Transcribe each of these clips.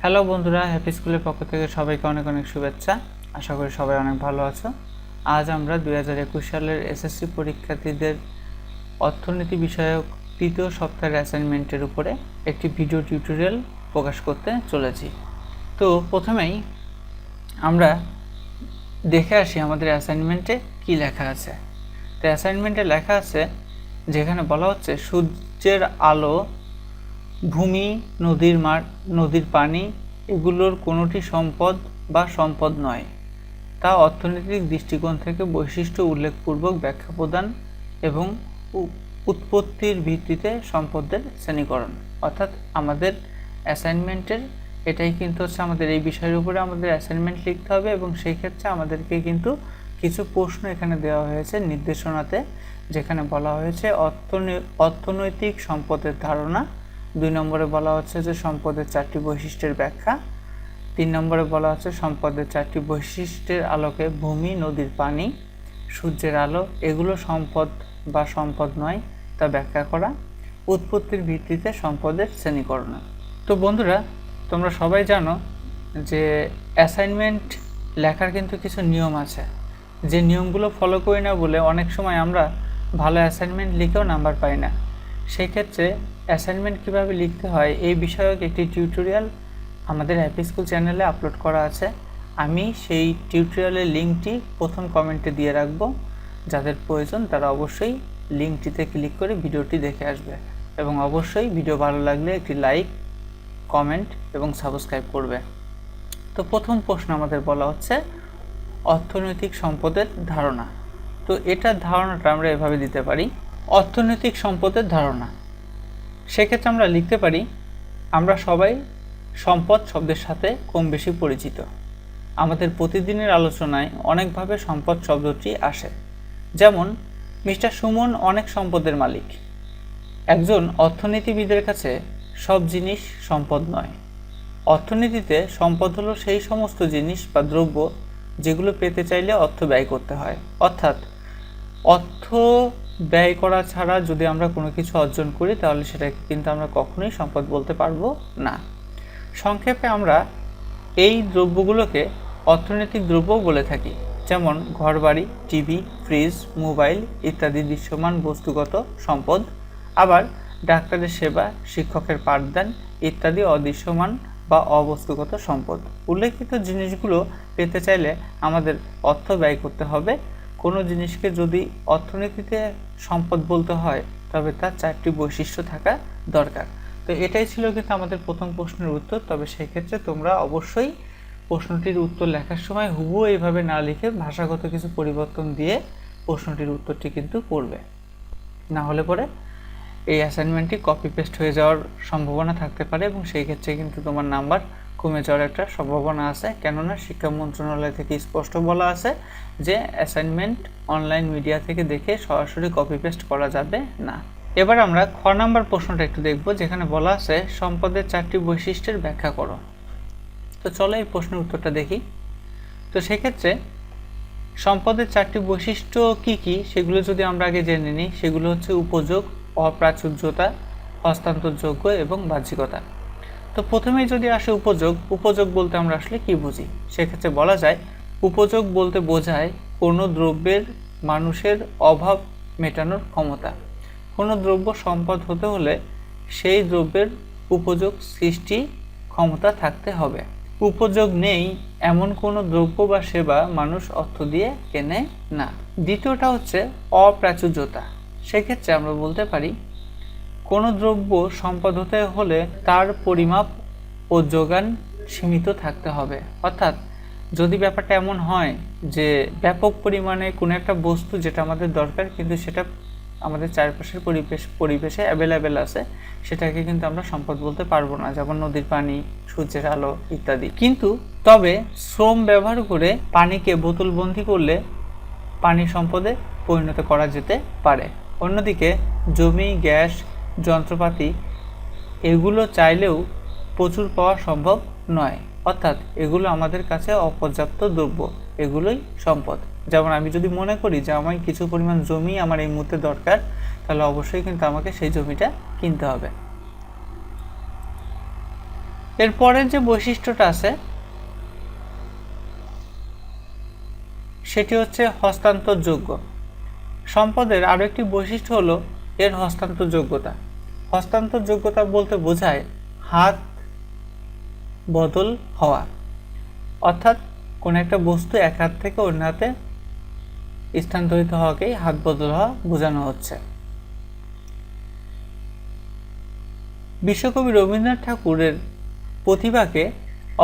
Hello বন্ধুরা, happy স্কুলের পক্ষ থেকে সবাইকে অনেক অনেক শুভেচ্ছা। আশা করি সবাই অনেক ভালো আছো। আজ আমরা 2021 সালের এসএসসি পরীক্ষার্থীদের অর্থনীতি বিষয়ক তৃতীয় সপ্তাহের অ্যাসাইনমেন্টের উপরে একটি ভিডিও টিউটোরিয়াল প্রকাশ করতে চলেছি। তো প্রথমেই আমরা দেখে আসি আমাদের অ্যাসাইনমেন্টে কি লেখা আছে। তো অ্যাসাইনমেন্টে লেখা আছে, যেখানে বলা হচ্ছে সূর্যের আলো, ভূমি, নদীর পানি এগুলোর কোনোটি সম্পদ বা সম্পদ নয়, তা অর্থনৈতিক দৃষ্টিকোণ থেকে বৈশিষ্ট্য উল্লেখপূর্বক ব্যাখ্যা প্রদান এবং উৎপত্তির ভিত্তিতে সম্পদের শ্রেণীকরণ। অর্থাৎ আমাদের অ্যাসাইনমেন্টের এটাই কিন্তু হচ্ছে আমাদের এই বিষয়ের উপরে আমাদের অ্যাসাইনমেন্ট লিখতে হবে, এবং সেই ক্ষেত্রে আমাদেরকে কিন্তু কিছু প্রশ্ন এখানে দেওয়া হয়েছে নির্দেশনাতে, যেখানে বলা হয়েছে অর্থনৈতিক সম্পদের ধারণা। 2 নম্বরে বলা হচ্ছে যে সম্পদের 4টি বৈশিষ্ট্যের ব্যাখ্যা। 3 নম্বরে বলা হচ্ছে সম্পদের 4টি বৈশিষ্ট্যের আলোকে ভূমি, নদীর পানি, সূর্যের আলো এগুলো সম্পদ বা সম্পদ নয় তা ব্যাখ্যা করা। উৎপত্তির ভিত্তিতে সম্পদের শ্রেণীকরণ। তো বন্ধুরা, তোমরা সবাই জানো যে অ্যাসাইনমেন্ট লেখার কিন্তু কিছু নিয়ম আছে, যে নিয়মগুলো ফলো করি না বলে অনেক সময় আমরা ভালো অ্যাসাইনমেন্ট লিখেও নাম্বার পাই না। সেই ক্ষেত্রে অ্যাসাইনমেন্ট কীভাবে লিখতে হয় এই বিষয়ক একটি টিউটোরিয়াল আমাদের হ্যাপি স্কুল চ্যানেলে আপলোড করা আছে। আমি সেই টিউটোরিয়ালের লিঙ্কটি প্রথম কমেন্টে দিয়ে রাখবো। যাদের প্রয়োজন তারা অবশ্যই লিঙ্কটিতে ক্লিক করে ভিডিওটি দেখে আসবে, এবং অবশ্যই ভিডিও ভালো লাগলে একটি লাইক, কমেন্ট এবং সাবস্ক্রাইব করবে। তো প্রথম প্রশ্ন আমাদের বলা হচ্ছে অর্থনৈতিক সম্পদের ধারণা। তো এটার ধারণাটা আমরা এভাবে দিতে পারি, অর্থনৈতিক সম্পদের ধারণা। সেক্ষেত্রে আমরা লিখতে পারি, আমরা সবাই সম্পদ শব্দের সাথে কম বেশি পরিচিত। আমাদের প্রতিদিনের আলোচনায় অনেকভাবে সম্পদ শব্দটি আসে। যেমন মিস্টার সুমন অনেক সম্পদের মালিক। একজন অর্থনীতিবিদের কাছে সব জিনিস সম্পদ নয়। অর্থনীতিতে সম্পদ হলো সেই সমস্ত জিনিস বা দ্রব্য যেগুলো পেতে চাইলে অর্থ ব্যয় করতে হয়। অর্থাৎ অর্থ ব্যয় করা ছাড়া যদি আমরা কোনো কিছু অর্জন করি তাহলে সেটাকে কিন্তু আমরা কখনোই সম্পদ বলতে পারবো না। সংক্ষেপে আমরা এই দ্রব্যগুলোকে অর্থনৈতিক দ্রব্য বলে থাকি। যেমন ঘরবাড়ি, টিভি, ফ্রিজ, মোবাইল ইত্যাদি দৃশ্যমান বস্তুগত সম্পদ। আবার ডাক্তারের সেবা, শিক্ষকের পাঠদান ইত্যাদি অদৃশ্যমান বা অবস্তুগত সম্পদ। উল্লেখিত জিনিসগুলো পেতে চাইলে আমাদের অর্থ ব্যয় করতে হবে। কোনো জিনিসকে যদি অর্থনীতিতে সম্পদ বলতে হয় তবে তার 4টি বৈশিষ্ট্য থাকা দরকার। তো এটাই ছিল কিন্তু আমাদের প্রথম প্রশ্নের উত্তর। তবে সেক্ষেত্রে তোমরা অবশ্যই প্রশ্নটির উত্তর লেখার সময় হুবহু এইভাবে না লিখে ভাষাগত কিছু পরিবর্তন দিয়ে প্রশ্নটির উত্তরটি কিন্তু করবে, না হলে পরে এই অ্যাসাইনমেন্টটি কপি পেস্ট হয়ে যাওয়ার সম্ভাবনা থাকতে পারে, এবং সেই ক্ষেত্রে কিন্তু তোমার নাম্বার কমে যাওয়ার একটা সম্ভাবনা আছে। কেননা শিক্ষা মন্ত্রণালয় থেকে স্পষ্ট বলা আছে যে অ্যাসাইনমেন্ট অনলাইন মিডিয়া থেকে দেখে সরাসরি কপি পেস্ট করা যাবে না। এবার আমরা খ নাম্বার প্রশ্নটা একটু দেখব, যেখানে বলা আছে সম্পদের 4টি বৈশিষ্ট্যের ব্যাখ্যা করো। তো চলো এই প্রশ্নের উত্তরটা দেখি। তো সেক্ষেত্রে সম্পদের 4টি বৈশিষ্ট্য কি কি সেগুলো যদি আমরা আগে জেনে নিই, সেগুলো হচ্ছে উপযোগ, অপ্রাচুর্যতা, হস্তান্তরযোগ্য এবং বাহ্যিকতা। তো প্রথমেই যদি আসে উপযোগ বলতে আমরা আসলে কি বুঝি, সেক্ষেত্রে বলা যায় উপযোগ বলতে বোঝায় কোনো দ্রব্যের মানুষের অভাব মেটানোর ক্ষমতা। কোনো দ্রব্য সম্পদ হতে হলে সেই দ্রব্যের উপযোগ সৃষ্টি ক্ষমতা থাকতে হবে। উপযোগ নেই এমন কোনো দ্রব্য বা সেবা মানুষ অর্থ দিয়ে কেনে না। দ্বিতীয়টা হচ্ছে অপ্রাচুর্যতা। সেক্ষেত্রে আমরা বলতে পারি কোনো দ্রব্য সম্পদ হতে হলে তার পরিমাপ ও যোগান সীমিত থাকতে হবে। অর্থাৎ যদি ব্যাপারটা এমন হয় যে ব্যাপক পরিমাণে কোনো একটা বস্তু যেটা আমাদের দরকার কিন্তু সেটা আমাদের চারপাশের পরিবেশে অ্যাভেলেবেল আছে, সেটাকে কিন্তু আমরা সম্পদ বলতে পারবো না। যেমন নদীর পানি, সূর্যের আলো ইত্যাদি। কিন্তু তবে শ্রম ব্যবহার করে পানিকে বোতলবন্দি করলে পানি সম্পদে পরিণত করা যেতে পারে। অন্যদিকে জমি, গ্যাস, যন্ত্রপাতি এগুলো চাইলেও প্রচুর পাওয়া সম্ভব নয়। অর্থাৎ এগুলো আমাদের কাছে অপর্যাপ্ত দ্রব্য, এগুলোই সম্পদ। যেমন আমি যদি মনে করি যে আমার কিছু পরিমাণ জমি আমার এই মুহূর্তে দরকার, তাহলে অবশ্যই কিন্তু আমাকে সেই জমিটা কিনতে হবে। এরপরের যে বৈশিষ্ট্যটা আছে সেটি হচ্ছে হস্তান্তরযোগ্য। সম্পদের আরও একটি বৈশিষ্ট্য হলো এর হস্তান্তরযোগ্যতা। হস্তান্তরযোগ্যতা বলতে বোঝায় হাত বদল হওয়া, অর্থাৎ কোনো একটা বস্তু এক হাত থেকে অন্য হাতে স্থানান্তরিত হওয়াকেই হাত বদল হওয়া বোঝানো হচ্ছে। বিশ্বকবি রবীন্দ্রনাথ ঠাকুরের প্রতিভাকে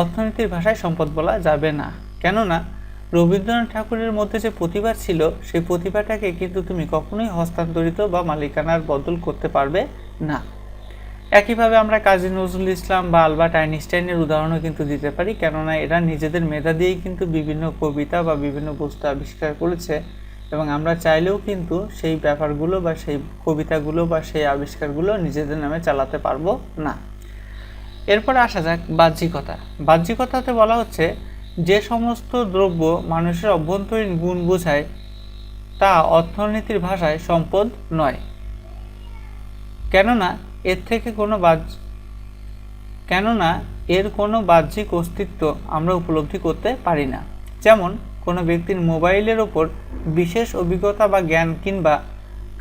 অর্থনীতির ভাষায় সম্পদ বলা যাবে না, কেননা রবীন্দ্রনাথ ঠাকুরের মধ্যে যে প্রতিভা ছিল সেই প্রতিভাটাকে কিন্তু তুমি কখনোই হস্তান্তরিত বা মালিকানার বদল করতে পারবে না। একইভাবে আমরা কাজী নজরুল ইসলাম বা আলবার্ট আইনস্টাইনের উদাহরণও কিন্তু দিতে পারি, কেননা এরা নিজেদের মেধা দিয়েই কিন্তু বিভিন্ন কবিতা বা বিভিন্ন বস্তু আবিষ্কার করেছে, এবং আমরা চাইলেও কিন্তু সেই ব্যাপারগুলো বা সেই কবিতাগুলো বা সেই আবিষ্কারগুলো নিজেদের নামে চালাতে পারবো না। এরপর আসা যাক বাহ্যিকতা। বাহ্যিকতাতে বলা হচ্ছে যে সমস্ত দ্রব্য মানুষের অভ্যন্তরীণ গুণ বোঝায় তা অর্থনীতির ভাষায় সম্পদ নয়, কেননা এর কোনো বাহ্যিক অস্তিত্ব আমরা উপলব্ধি করতে পারি না। যেমন কোনো ব্যক্তির মোবাইলের ওপর বিশেষ অভিজ্ঞতা বা জ্ঞান কিংবা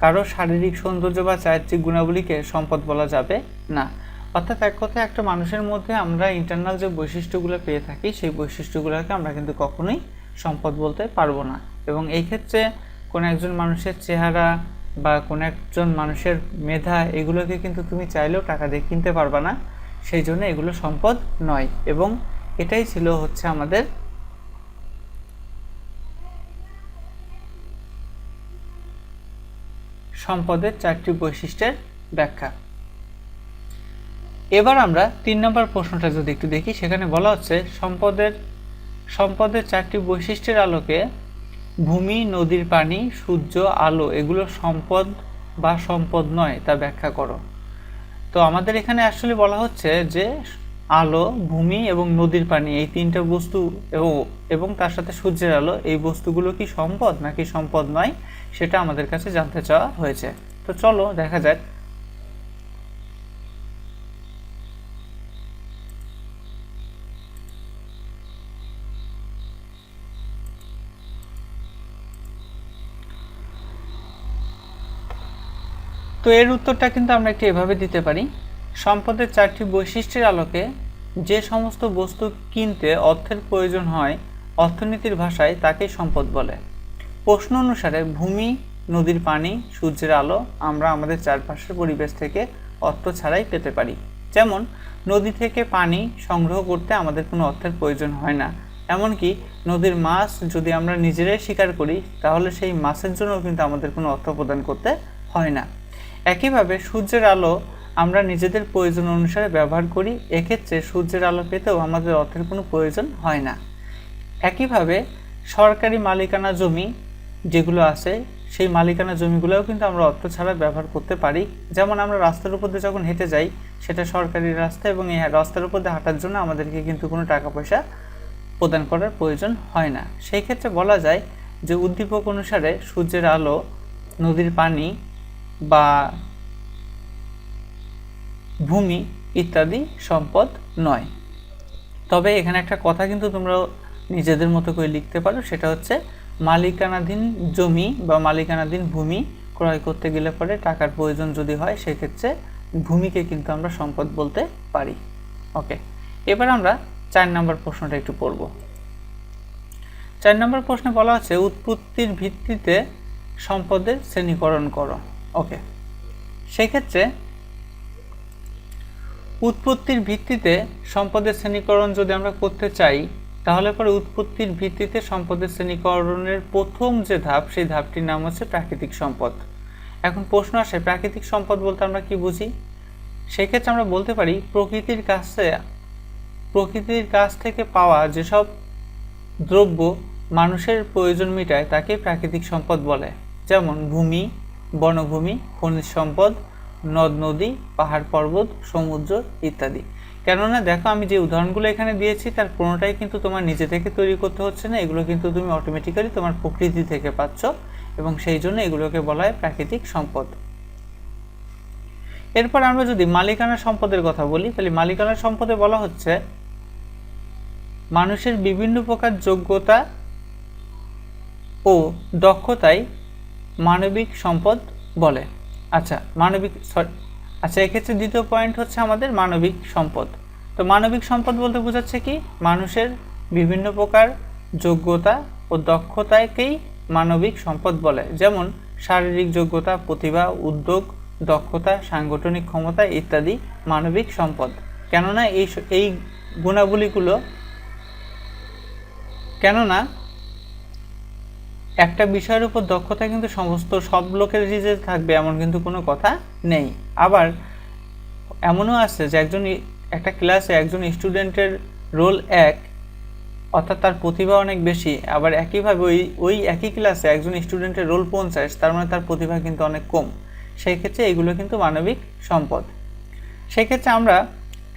কারো শারীরিক সৌন্দর্য বা চারিত্রিক গুণাবলীকে সম্পদ বলা যাবে না। অর্থাৎ এক কথায় একটা মানুষের মধ্যে আমরা ইন্টারনাল যে বৈশিষ্ট্যগুলো পেয়ে থাকি সেই বৈশিষ্ট্যগুলোকে আমরা কিন্তু কখনোই সম্পদ বলতে পারবো না। এবং এই ক্ষেত্রে কোনো একজন মানুষের চেহারা বা কোনো একজন মানুষের মেধা এগুলোকে কিন্তু তুমি চাইলেও টাকা দিয়ে কিনতে পারবা না, সেই জন্য এগুলো সম্পদ নয়। এবং এটাই ছিল হচ্ছে আমাদের সম্পদের 4টি বৈশিষ্ট্যের ব্যাখ্যা। এবার আমরা 3 নম্বর প্রশ্নটা যদি একটু দেখি, সেখানে বলা হচ্ছে সম্পদের 4টি বৈশিষ্ট্যের আলোকে ভূমি, নদীর পানি, সূর্য, আলো এগুলো সম্পদ বা সম্পদ নয় তা ব্যাখ্যা করো। তো আমাদের এখানে আসলে বলা হচ্ছে যে আলো, ভূমি এবং নদীর পানি এই 3টা বস্তু এবং তার সাথে সূর্যের আলো এই বস্তুগুলো কি সম্পদ নাকি সম্পদ নয় সেটা আমাদের কাছে জানতে চাওয়া হয়েছে। তো চলো দেখা যাক। তো এর উত্তরটা কিন্তু আমরা একটু এভাবে দিতে পারি, সম্পদের 4টি বৈশিষ্ট্যের আলোকে যে সমস্ত বস্তু কিনতে অর্থের প্রয়োজন হয় অর্থনীতির ভাষায় তাকেই সম্পদ বলে। প্রশ্ন অনুসারে ভূমি, নদীর পানি, সূর্যের আলো আমরা আমাদের চারপাশের পরিবেশ থেকে অর্থ ছাড়াই পেতে পারি। যেমন নদী থেকে পানি সংগ্রহ করতে আমাদের কোনো অর্থের প্রয়োজন হয় না, এমনকি নদীর মাছ যদি আমরা নিজেরাই শিকার করি তাহলে সেই মাছের জন্য কিন্তু আমাদের কোনো অর্থ প্রদান করতে হয় না। একইভাবে সূর্যের আলো আমরা নিজেদের প্রয়োজন অনুসারে ব্যবহার করি, এক্ষেত্রে সূর্যের আলো পেতেও আমাদের অর্থের কোনো প্রয়োজন হয় না। একইভাবে সরকারি মালিকানা জমি যেগুলো আছে সেই মালিকানা জমিগুলোও কিন্তু আমরা অর্থ ছাড়া ব্যবহার করতে পারি। যেমন আমরা রাস্তার উপর দিয়ে যখন হেঁটে যাই সেটা সরকারি রাস্তা, এবং এই রাস্তার উপর দিয়ে হাঁটার জন্য আমাদেরকে কিন্তু কোনো টাকা পয়সা প্রদান করার প্রয়োজন হয় না। সেই ক্ষেত্রে বলা যায় যে উদ্দীপক অনুসারে সূর্যের আলো, নদীর পানি বা ভূমি ইত্যাদি সম্পদ নয়। তবে এখানে একটা কথা কিন্তু তোমরা নিজেদের মতো করে লিখতে পারো, সেটা হচ্ছে মালিকানাধীন জমি বা মালিকানাধীন ভূমি ক্রয় করতে গেলে পরে টাকার প্রয়োজন যদি হয় সেক্ষেত্রে ভূমিকে কিন্তু আমরা সম্পদ বলতে পারি। ওকে, এবার আমরা 4 নম্বর প্রশ্নটা একটু পড়ব। 4 নম্বর প্রশ্নে বলা হচ্ছে উৎপত্তির ভিত্তিতে সম্পদের শ্রেণীকরণ করো। ওকে, সেক্ষেত্রে উৎপত্তির ভিত্তিতে সম্পদের শ্রেণীকরণ যদি আমরা করতে চাই তাহলে পরে উৎপত্তির ভিত্তিতে সম্পদের শ্রেণীকরণের প্রথম যে ধাপ সেই ধাপটির নাম হচ্ছে প্রাকৃতিক সম্পদ। এখন প্রশ্ন আসে প্রাকৃতিক সম্পদ বলতে আমরা কি বুঝি? সেক্ষেত্রে আমরা বলতে পারি প্রকৃতির কাছ থেকে পাওয়া যেসব দ্রব্য মানুষের প্রয়োজন মেটায় তাকে প্রাকৃতিক সম্পদ বলে। যেমন ভূমি, বনভূমি, খনিজ সম্পদ, নদ নদী, পাহাড় পর্বত, সমুদ্র ইত্যাদি। কেননা দেখো আমি যে উদাহরণগুলো এখানে দিয়েছি তার কোনোটাই কিন্তু তোমার নিজে থেকে তৈরি করতে হচ্ছে না, এগুলো কিন্তু তুমি অটোমেটিক্যালি তোমার প্রকৃতি থেকে পাচ্ছ, এবং সেই জন্য এগুলোকে বলা হয় প্রাকৃতিক সম্পদ। এরপর আমরা যদি মালিকানা সম্পদের কথা বলি, তাহলে মালিকানা সম্পদে বলা হচ্ছে মানুষের বিভিন্ন প্রকার যোগ্যতা ও দক্ষতাই মানবিক সম্পদ বলে। আচ্ছা এক্ষেত্রে দ্বিতীয় পয়েন্ট হচ্ছে আমাদের মানবিক সম্পদ। তো মানবিক সম্পদ বলতে বোঝাচ্ছে কি, মানুষের বিভিন্ন প্রকার যোগ্যতা ও দক্ষতাকেই মানবিক সম্পদ বলে। যেমন শারীরিক যোগ্যতা, প্রতিভা, উদ্যোগ, দক্ষতা, সাংগঠনিক ক্ষমতা ইত্যাদি মানবিক সম্পদ। কেননা এই গুণাবলীগুলো একটা বিষয়ের উপর দক্ষতা কিন্তু সব লোকেরই যে থাকবে এমন কিন্তু কোনো কথা নেই। আবার এমনও আছে যে একটা ক্লাসে একজন স্টুডেন্টের রোল 1, অর্থাৎ তার প্রতিভা অনেক বেশি, আবার একইভাবে ওই একই ক্লাসে একজন স্টুডেন্টের রোল 50, তার মানে তার প্রতিভা কিন্তু অনেক কম। সেই ক্ষেত্রে এগুলো কিন্তু মানবিক সম্পদ। সেই ক্ষেত্রে আমরা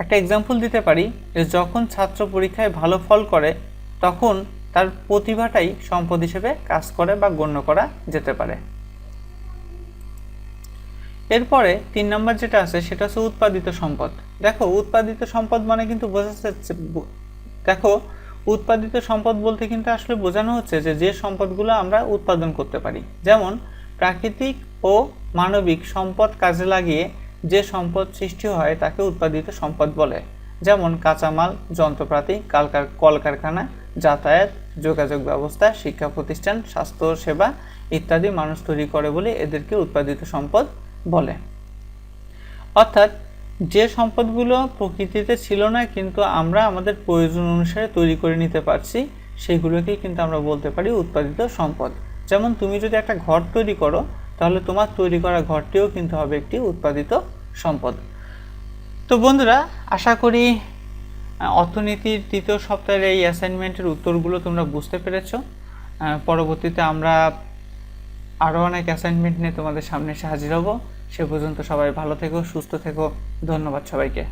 একটা এক্সাম্পল দিতে পারি যে যখন ছাত্র পরীক্ষায় ভালো ফল করে তখন তার প্রতিভাটাই সম্পদ হিসেবে কাজ করে বা গণ্য করা যেতে পারে। এরপরে 3 নম্বর যেটা আছে সেটা হচ্ছে উৎপাদিত সম্পদ। দেখো উৎপাদিত সম্পদ মানে কিন্তু উৎপাদিত সম্পদ বলতে কিন্তু আসলে বোঝানো হচ্ছে যে সম্পদগুলো আমরা উৎপাদন করতে পারি। যেমন প্রাকৃতিক ও মানবিক সম্পদ কাজে লাগিয়ে যে সম্পদ সৃষ্টি হয় তাকে উৎপাদিত সম্পদ বলে। যেমন কাঁচামাল, যন্ত্রপাতি, কলকারখানা, যাতায়াত, যোগাযোগ ব্যবস্থা, শিক্ষা প্রতিষ্ঠান, স্বাস্থ্য সেবা ইত্যাদি মানুষ তৈরি করে বলে এদেরকে উৎপাদিত সম্পদ বলে। অর্থাৎ যে সম্পদগুলো প্রকৃতিতে ছিল না কিন্তু আমরা আমাদের প্রয়োজন অনুসারে তৈরি করে নিতে পারছি, সেগুলোকেই কিন্তু আমরা বলতে পারি উৎপাদিত সম্পদ। যেমন তুমি যদি একটা ঘর তৈরি করো তাহলে তোমার তৈরি করা ঘরটিও কিন্তু হবে একটি উৎপাদিত সম্পদ। তো বন্ধুরা, আশা করি অর্থনীতির 3য় সপ্তাহের এই অ্যাসাইনমেন্টের উত্তরগুলো তোমরা বুঝতে পেরেছ। পরবর্তীতে আমরা আরও অনেক অ্যাসাইনমেন্ট নিয়ে তোমাদের সামনে এসে হাজির হব। সে পর্যন্ত সবাই ভালো থেকো, সুস্থ থেকো। ধন্যবাদ সবাইকে।